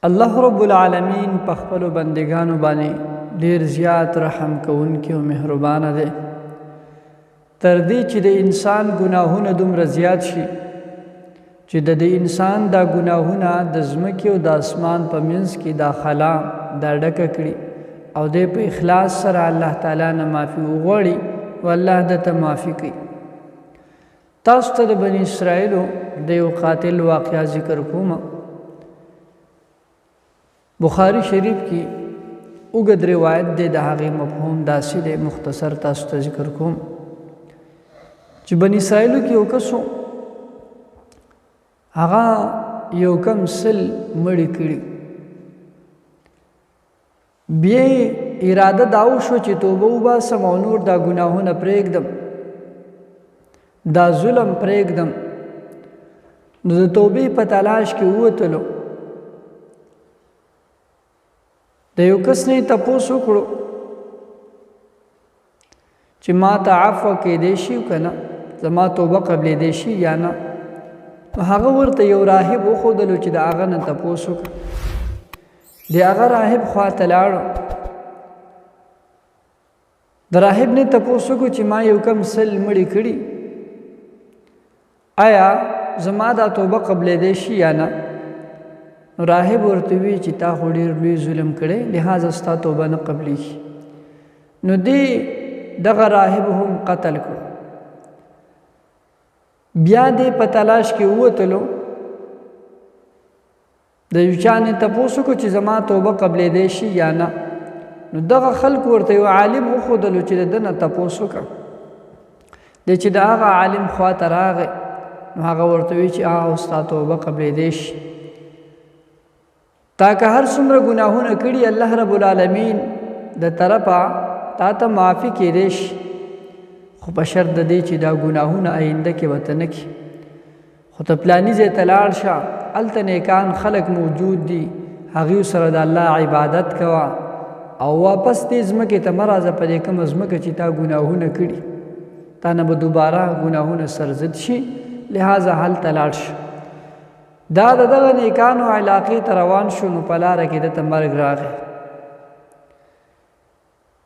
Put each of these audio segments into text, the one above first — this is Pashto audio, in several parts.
الله رب العالمین په خپل بندگانو باندې ډیر زیات رحم کوونکی او مهربان دی. تر دې چې د انسان ګناهونه دومره زیات شي چې د انسان دا ګناهونه د ځمکې او د اسمان په منځ کې دا خلا دا ډکه کړي او د په اخلاص سره الله تعالی نه معافي وغواړي او الله دته معافي کوي. تاسو ته د بنی اسرائیلو د یو قاتل واقعا ذکر کوم. بخاری شریف کی اوږد روایت دی، د هغې مفهوم داسې دی، مختصر تاسو ته ذکر کوم چې بنی اسرائیلو کې یو کس و، هغه یو کم سل مړي کړي. بیا اراده دا وشوه چې توبه وباسم او نور دا ګناهونه پرېږدم، دا ظلم پرېږدم. نو د توبې په تلاش کې ووتلو. د یو کس نه تپوس وکړو چې ما ته عفو کېدی شي که نه، زما توبه قبلېدی شي یا نه. نو هغه ورته یو راهب وښودلو چې د هغه نه تپوس وکړه. د هغه راهب خواته لاړو. د راهب نه تپوس وکړو چې ما یو کم سل مړي کړي، آیا زما دا توبه قبلېدی شي یا نه؟ نو راهب ورته وی چې تا خو ډېر لوی ظلم کړی، لہذا ستا توبه نه قبلیږي. نو دغه راهب هم قتل کړو. بیا دې په تلاش کې ووتلو. د یو چا نه تپوس وکړو چې زما توبه قبلېدی شي یا نه. نو دغه خلکو ورته یو عالم وښودلو چې د ده نه تپوس وکړه. دی چې د هغه عالم خواته راغی، نو هغه ورته وی چې ستا توبه قبلېدی شي. تا که هر څومره ګناهونه کړي، الله رب العالمین د طرفه تا ته معافي کېدی شي، خو په شرط د دې چې دا ګناهونه آینده کې به ته نه کړي. خو ته پلاني ځای ته لاړ شه، هلته نیکان خلک موجود دي، هغوی سره د الله عبادت کوه او واپس دې ځمکې ته مه راځه په دې کومه ځمکه چې تا ګناهونه کړي. تا نه به دوباره ګناهونه سرزد شي، لہذا هلته لاړ شه. دا دغه نیکانو علاقې ته روان شو. نو په لاره کې دته مرګ راغی.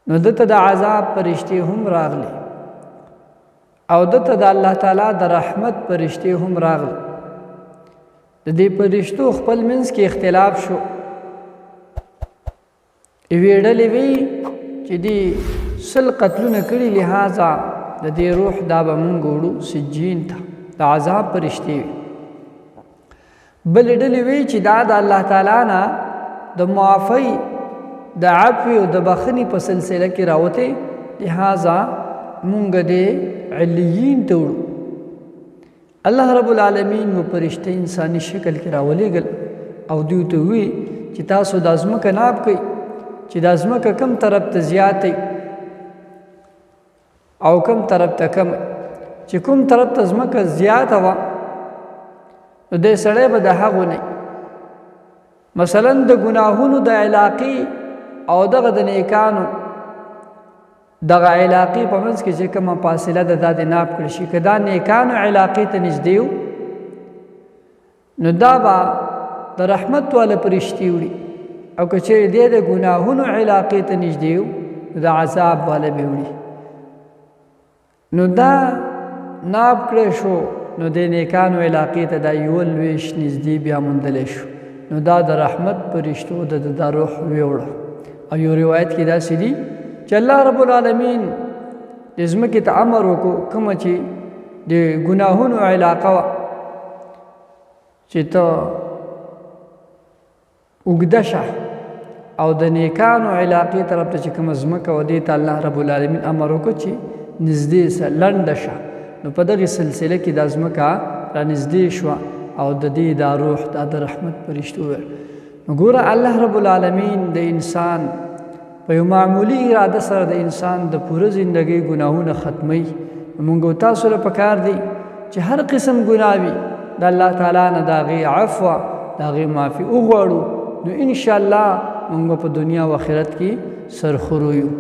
نو دته د عذاب فرشتې هم راغلي او دته د الله تعالی د رحمت فرشتې هم راغلي. د دې فرشتو خپل منځ کې اختلاف شو. یوې ډلې وی چې دې سل قتلونه کړي، لہذا د دې روح دا به مونږ وړو سجین ته، د عذاب فرشتې وي. بل ډلې وی چې دا د الله تعالی نه د معافی، د عفو او د بخښنې په سلسله کې راوته، لہذا مونږ دې علیین ته وړو. الله رب العالمین و فرشته انساني شکل کې راولېږل او دوی ته وی چې تاسو د ځمکه ناب کوئ چې د ځمکه کم طرف ته زیات او کم طرف ته کم. چې کوم طرف ته ځمکه زیاته وه، نو دې سړی به د هغو نه، مثلا د ګناهونو د علاقې او دغه د نیکانو دغه علاقې په منځ کې چې کومه فاصله ده، دا د ناپ کړی شي. که دا نیکانو علاقې ته نږدې و، نو دا به د رحمت والا فرشتې وړي، او که چېرې دی د ګناهونو علاقې ته نږدې و، نو د عذاب والا به وړي. نو دا ناپ کړی شو، نو د نیکانو علاقې ته دا یو لویش نږدې بیا موندلی شو. نو دا د رحمت فرشتو د روح ویوړه. او یو روایت کې داسې دي چې الله رب العالمین د ځمکې ته امر وکړو، کومه چې د ګناهونو علاقه وه چې ته اوږده شه، او د نیکانو علاقې طرف ته چې کومه ځمکه وه، دې ته الله رب العالمین امر وکړو چې نږدې شه، لنډه شه. نو په دغه سلسله کې دا ځمکه را نږدې شوه او د دې دا روح دا د رحمت فرشتو ویل. نو ګوره الله رب العالمین د انسان په یو معمولي اراده سره د انسان د پوره زندګۍ ګناهونه ختموي. مونږ تاسو له پکار دی چې هر قسم ګناه وي، د الله تعالی نه د هغې عفو، د هغې معافي وغواړو. نو انشاءالله مونږ په دنیا و آخرت کې سرخورو یو.